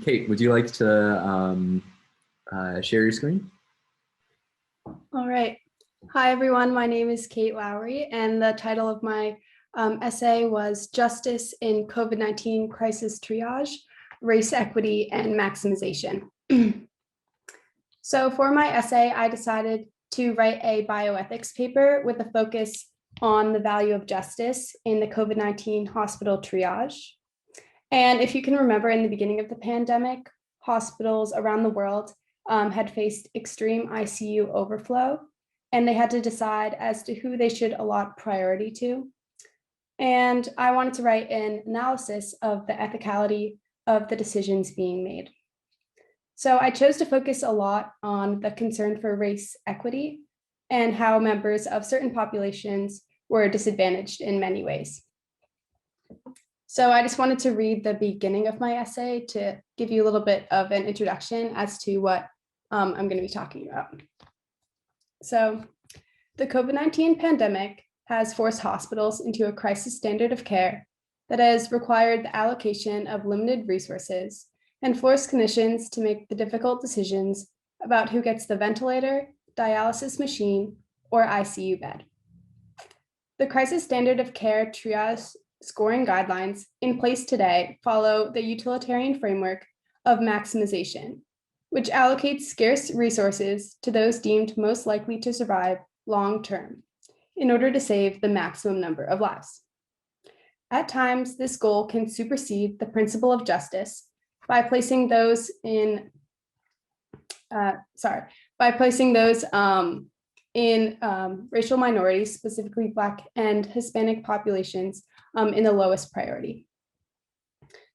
Kate, would you like to share your screen? All right. Hi, everyone. My name is Kate Lowry, and the title of my essay was Justice in COVID-19 Crisis Triage, Race Equity and Maximization. So for my essay, I decided to write a bioethics paper with a focus on the value of justice in the COVID-19 hospital triage. And if you can remember, in the beginning of the pandemic, hospitals around the world had faced extreme ICU overflow, and they had to decide as to who they should allot priority to. And I wanted to write an analysis of the ethicality of the decisions being made. So I chose to focus a lot on the concern for race equity and how members of certain populations were disadvantaged in many ways. So I just wanted to read the beginning of my essay to give you a little bit of an introduction as to what I'm going to be talking about. So the COVID-19 pandemic has forced hospitals into a crisis standard of care that has required the allocation of limited resources and forced clinicians to make the difficult decisions about who gets the ventilator, dialysis machine, or ICU bed. The crisis standard of care triage scoring guidelines in place today follow the utilitarian framework of maximization, which allocates scarce resources to those deemed most likely to survive long-term in order to save the maximum number of lives. At times, this goal can supersede the principle of justice by placing those in racial minorities, specifically Black and Hispanic populations, in the lowest priority.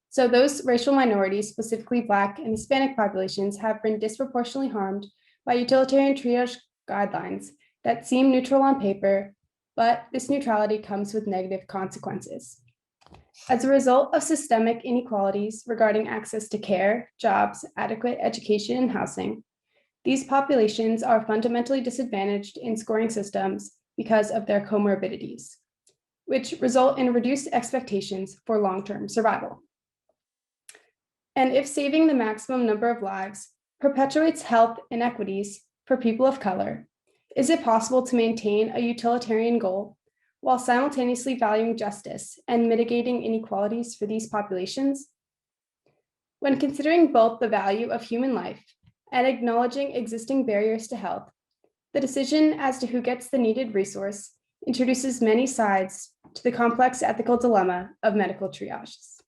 So those racial minorities, specifically Black and Hispanic populations, have been disproportionately harmed by utilitarian triage guidelines that seem neutral on paper, but this neutrality comes with negative consequences. As a result of systemic inequalities regarding access to care, jobs, adequate education, and housing, these populations are fundamentally disadvantaged in scoring systems because of their comorbidities, which result in reduced expectations for long-term survival. And if saving the maximum number of lives perpetuates health inequities for people of color, is it possible to maintain a utilitarian goal while simultaneously valuing justice and mitigating inequalities for these populations? When considering both the value of human life and acknowledging existing barriers to health, the decision as to who gets the needed resource introduces many sides to the complex ethical dilemma of medical triages.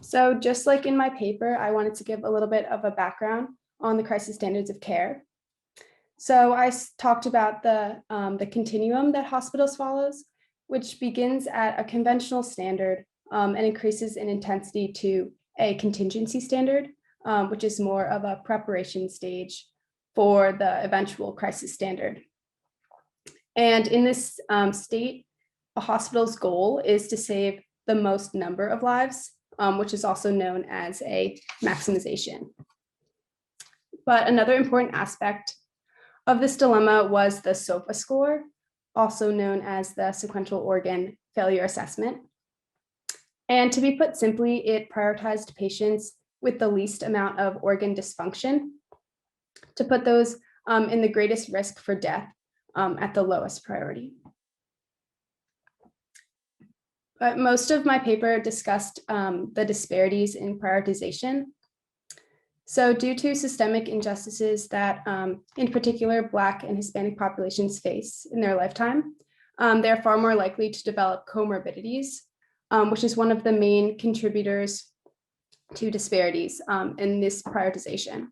So just like in my paper, I wanted to give a little bit of a background on the crisis standards of care. So I talked about the continuum that hospitals follows, which begins at a conventional standard and increases in intensity to a contingency standard, which is more of a preparation stage for the eventual crisis standard. And in this state, a hospital's goal is to save the most number of lives, which is also known as a maximization. But another important aspect of this dilemma was the SOFA score, also known as the sequential organ failure assessment. And to be put simply, it prioritized patients with the least amount of organ dysfunction to put those in the greatest risk for death at the lowest priority. But most of my paper discussed the disparities in prioritization. So due to systemic injustices that, in particular, Black and Hispanic populations face in their lifetime, they're far more likely to develop comorbidities, which is one of the main contributors to disparities in this prioritization.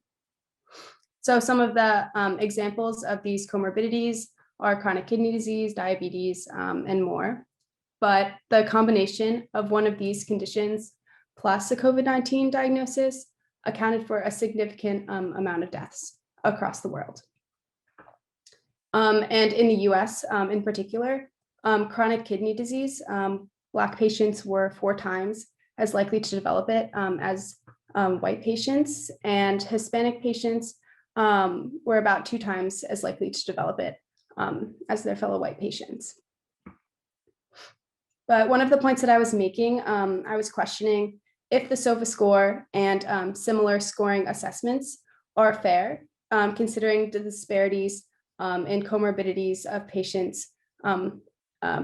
So some of the examples of these comorbidities are chronic kidney disease, diabetes, and more. But the combination of one of these conditions plus a COVID-19 diagnosis accounted for a significant amount of deaths across the world. And in the US in particular, chronic kidney disease, Black patients were 4 times as likely to develop it as white patients, and Hispanic patients were about 2 times as likely to develop it as their fellow white patients. But one of the points that I was making, I was questioning if the SOFA score and similar scoring assessments are fair, considering the disparities in comorbidities of patients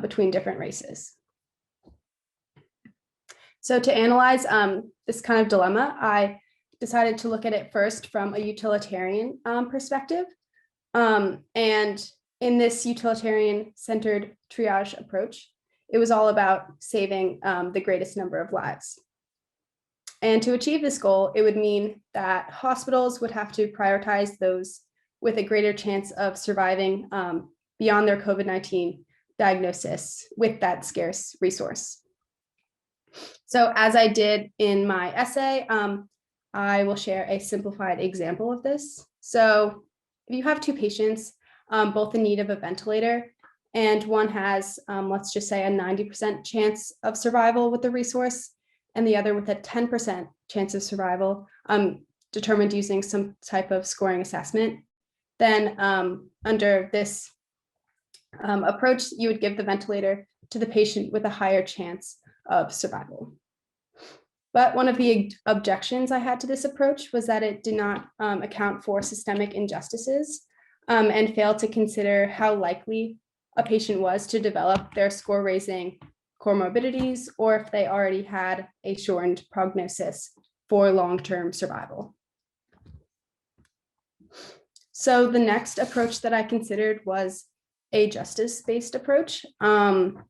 between different races. So to analyze this kind of dilemma, I decided to look at it first from a utilitarian perspective. And in this utilitarian-centered triage approach, it was all about saving the greatest number of lives. And to achieve this goal, it would mean that hospitals would have to prioritize those with a greater chance of surviving beyond their COVID-19 diagnosis with that scarce resource. So as I did in my essay, I will share a simplified example of this. So if you have two patients, both in need of a ventilator, and one has, let's just say, a 90% chance of survival with the resource, and the other with a 10% chance of survival, determined using some type of scoring assessment, then under this approach, you would give the ventilator to the patient with a higher chance of survival. But one of the objections I had to this approach was that it did not account for systemic injustices and failed to consider how likely a patient was to develop their score-raising comorbidities, or if they already had a shortened prognosis for long-term survival. So the next approach that I considered was a justice-based approach. And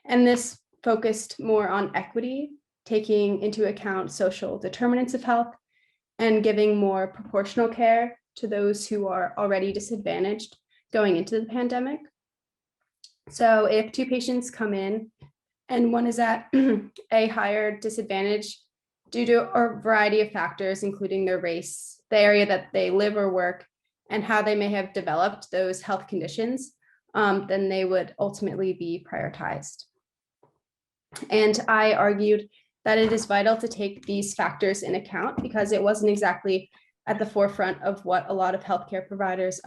this focused more on equity, taking into account social determinants of health and giving more proportional care to those who are already disadvantaged going into the pandemic. So if two patients come in and one is at a higher disadvantage due to a variety of factors, including their race, the area that they live or work, and how they may have developed those health conditions, then they would ultimately be prioritized. And I argued that it is vital to take these factors in account because it wasn't exactly at the forefront of what a lot of healthcare providers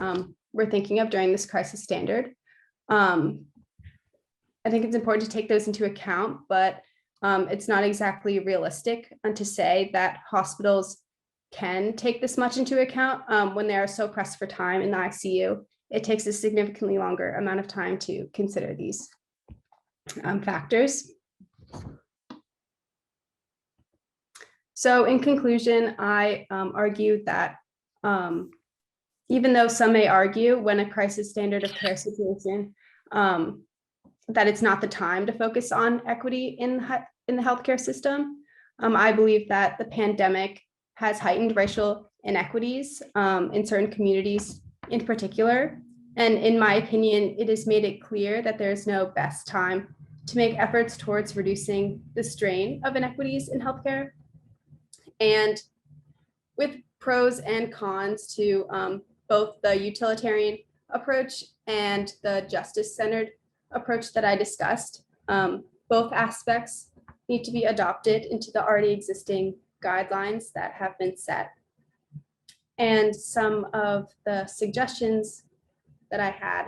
were thinking of during this crisis standard. I think it's important to take those into account, but it's not exactly realistic to say that hospitals can take this much into account when they are so pressed for time in the ICU. It takes a significantly longer amount of time to consider these factors. So in conclusion, I argued that even though some may argue when a crisis standard of care situation that it's not the time to focus on equity in the healthcare system, I believe that the pandemic has heightened racial inequities in certain communities in particular. And in my opinion, it has made it clear that there's no best time to make efforts towards reducing the strain of inequities in healthcare. And with pros and cons to both the utilitarian approach and the justice-centered approach that I discussed, both aspects need to be adopted into the already existing guidelines that have been set. And some of the suggestions that I had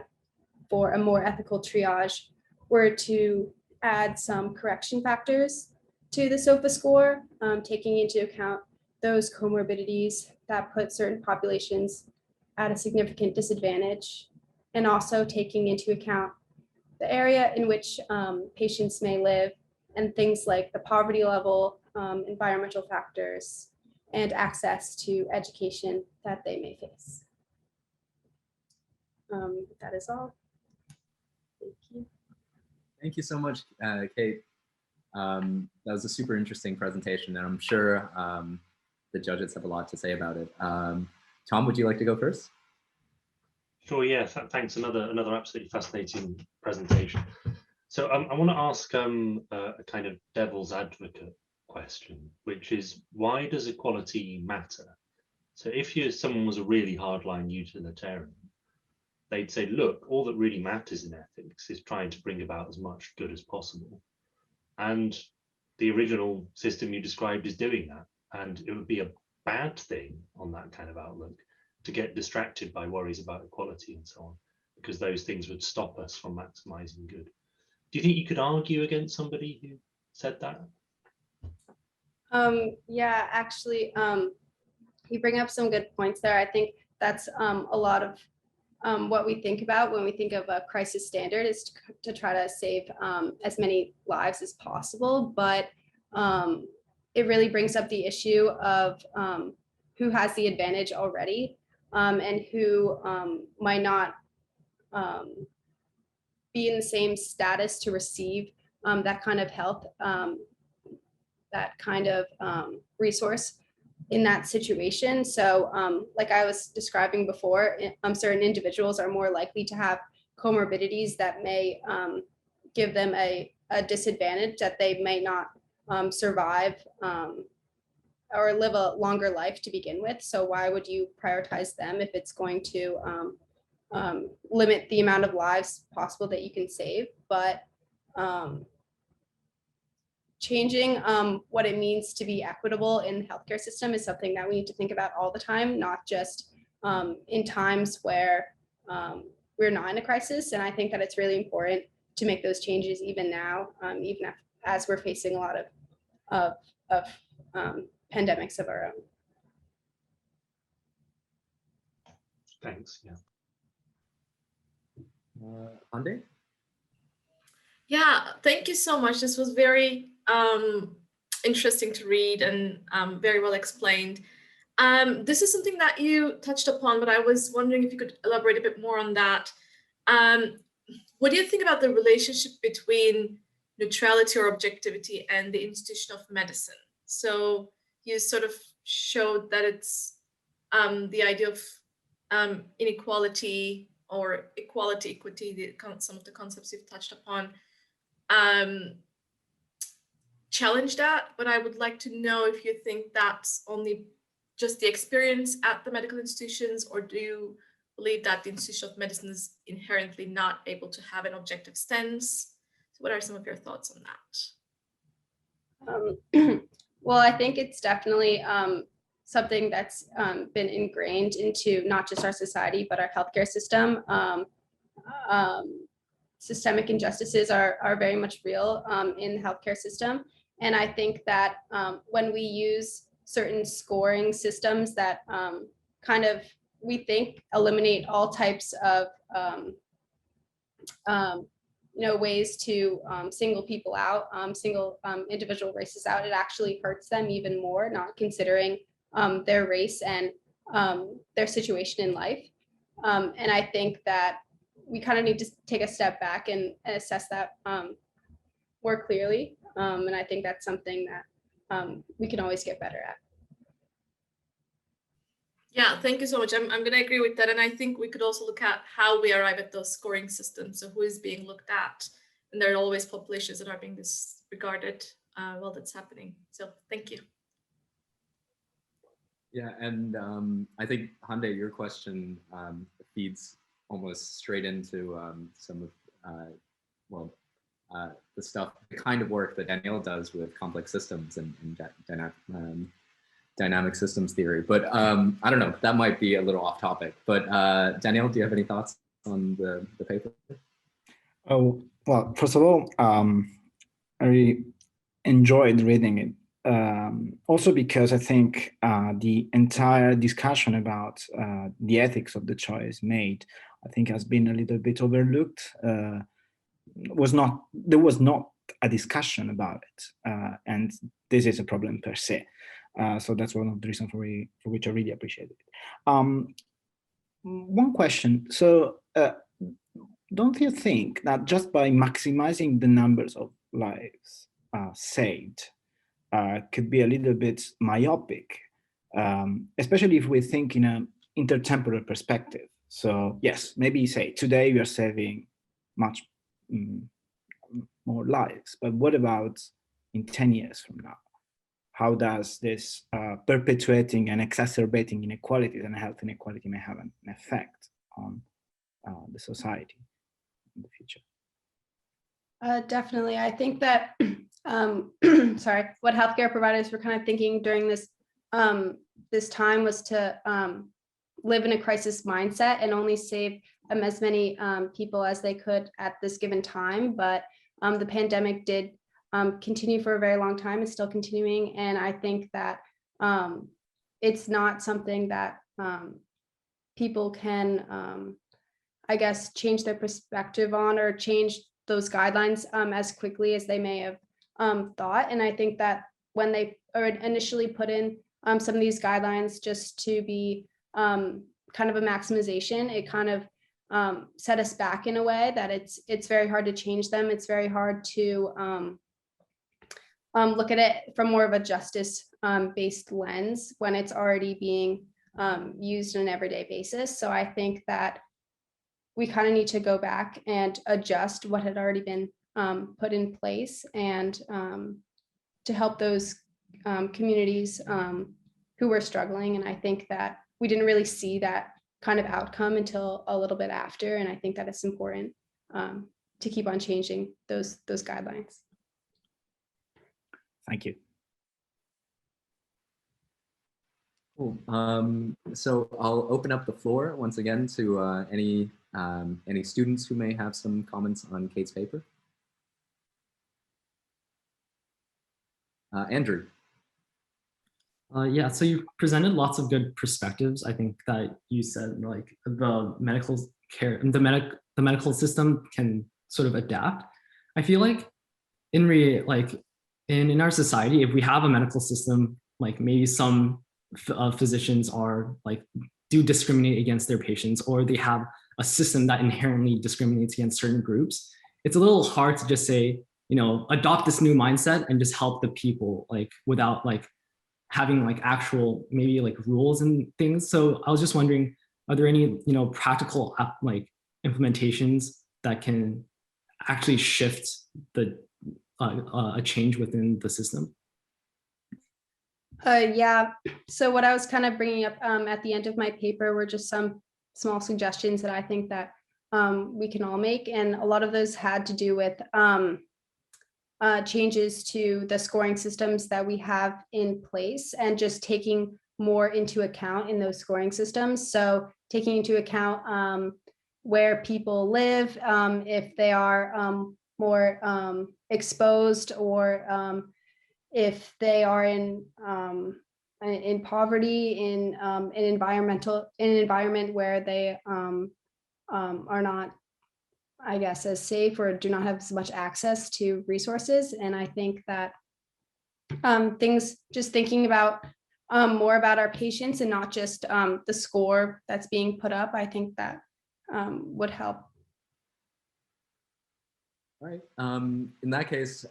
for a more ethical triage were to add some correction factors to the SOFA score, taking into account those comorbidities that put certain populations at a significant disadvantage, and also taking into account the area in which patients may live and things like the poverty level, environmental factors, and access to education that they may face. That is all. Thank you. Thank you so much, Kate. That was a super interesting presentation, and I'm sure the judges have a lot to say about it. Tom, would you like to go first? Sure, yeah, thanks. Another absolutely fascinating presentation. So I want to ask a kind of devil's advocate question, which is, why does equality matter? So if someone was a really hardline utilitarian, they'd say, look, all that really matters in ethics is trying to bring about as much good as possible. And the original system you described is doing that. And it would be a bad thing on that kind of outlook to get distracted by worries about equality and so on, because those things would stop us from maximizing good. Do you think you could argue against somebody who said that? Yeah, actually, you bring up some good points there. I think that's a lot of what we think about when we think of a crisis standard is to try to save as many lives as possible. But it really brings up the issue of who has the advantage already and who might not be in the same status to receive that kind of help, that kind of resource in that situation. So like I was describing before, certain individuals are more likely to have comorbidities that may give them a disadvantage, that they may not survive or live a longer life to begin with. So why would you prioritize them if it's going to limit the amount of lives possible that you can save? But changing what it means to be equitable in the healthcare system is something that we need to think about all the time, not just in times where we're not in a crisis. And I think that it's really important to make those changes even now, even as we're facing a lot of pandemics of our own. Thanks. Yeah. Hande? Yeah, thank you so much. This was very interesting to read and very well explained. This is something that you touched upon, but I was wondering if you could elaborate a bit more on that. What do you think about the relationship between neutrality or objectivity and the institution of medicine? So you sort of showed that it's the idea of inequality or equality, equity, some of the concepts you've touched upon. Challenge that, but I would like to know if you think that's only just the experience at the medical institutions, or do you believe that the institution of medicine is inherently not able to have an objective stance? So what are some of your thoughts on that? Well, I think it's definitely something that's been ingrained into not just our society, but our healthcare system. Systemic injustices are very much real in the healthcare system. And I think that when we use certain scoring systems that kind of, we think, eliminate all types of ways to single people out, single individual races out, it actually hurts them even more, not considering their race and their situation in life. And I think that we kind of need to take a step back and assess that more clearly. And I think that's something that we can always get better at. Yeah, thank you so much. I'm going to agree with that. And I think we could also look at how we arrive at those scoring systems. So who is being looked at? And there are always populations that are being disregarded while that's happening. So thank you. Yeah, and I think, Hande, your question feeds almost straight into some of, the kind of work that Daniele does with complex systems and dynamic systems theory. But I don't know, that might be a little off topic. But Daniele, do you have any thoughts on the paper? Oh, well, first of all, I really enjoyed reading it. Also because I think the entire discussion about the ethics of the choice made, I think, has been a little bit overlooked. There was not a discussion about it, and this is a problem per se. So that's one of the reasons for which I really appreciate it. One question. So don't you think that just by maximizing the numbers of lives saved could be a little bit myopic, especially if we think in an intertemporal perspective? So yes, maybe say today we are saving much more lives, but what about in 10 years from now? How does this perpetuating and exacerbating inequalities and health inequality may have an effect on the society in the future? Definitely. I think that, sorry, what healthcare providers were kind of thinking during this this time was to live in a crisis mindset and only save as many people as they could at this given time. But the pandemic did continue for a very long time. It's still continuing. And I think that it's not something that people can, I guess, change their perspective on or change those guidelines as quickly as they may have thought. And I think that when they initially put in some of these guidelines just to be kind of a maximization, it kind of set us back in a way that it's very hard to change them. It's very hard to look at it from more of a justice based lens when it's already being used on an everyday basis. So I think that we kind of need to go back and adjust what had already been put in place, and to help those communities who were struggling. And I think that we didn't really see that kind of outcome until a little bit after. And I think that it's important to keep on changing those guidelines. Thank you. Cool. So I'll open up the floor once again to any students who may have some comments on Kate's paper. Andrew. Yeah, so you presented lots of good perspectives. I think that you said like the medical care, the medical system can sort of adapt. I feel like in our society, if we have a medical system, like maybe some physicians are like do discriminate against their patients, or they have a system that inherently discriminates against certain groups, it's a little hard to just say, you know, adopt this new mindset and just help the people like without like having like actual maybe like rules and things. So I was just wondering, are there any, you know, practical like implementations that can actually shift the a change within the system? Yeah, so what I was kind of bringing up at the end of my paper were just some small suggestions that I think that we can all make. And a lot of those had to do with changes to the scoring systems that we have in place, and just taking more into account in those scoring systems. So taking into account where people live, if they are more exposed, or if they are in poverty, in an environment where they are not, I guess, as safe, or do not have as much access to resources. And I think that just thinking about more about our patients and not just the score that's being put up, I think that would help. All right. In that case,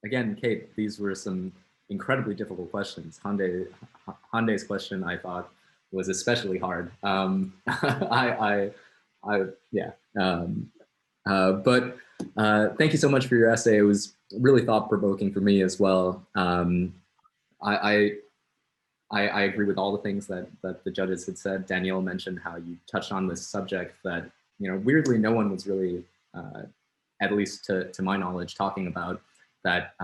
again, Kate, these were some incredibly difficult questions. Hande's question, I thought, was especially hard. But thank you so much for your essay. It was really thought-provoking for me as well. I agree with all the things that the judges had said. Danielle mentioned how you touched on this subject that, you know, weirdly no one was really, at least to my knowledge, talking about that,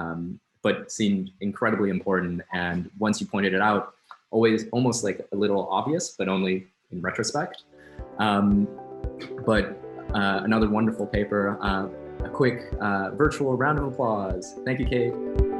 but seemed incredibly important. And once you pointed it out, almost like a little obvious, but only in retrospect. But another wonderful paper. A quick virtual round of applause. Thank you, Kate.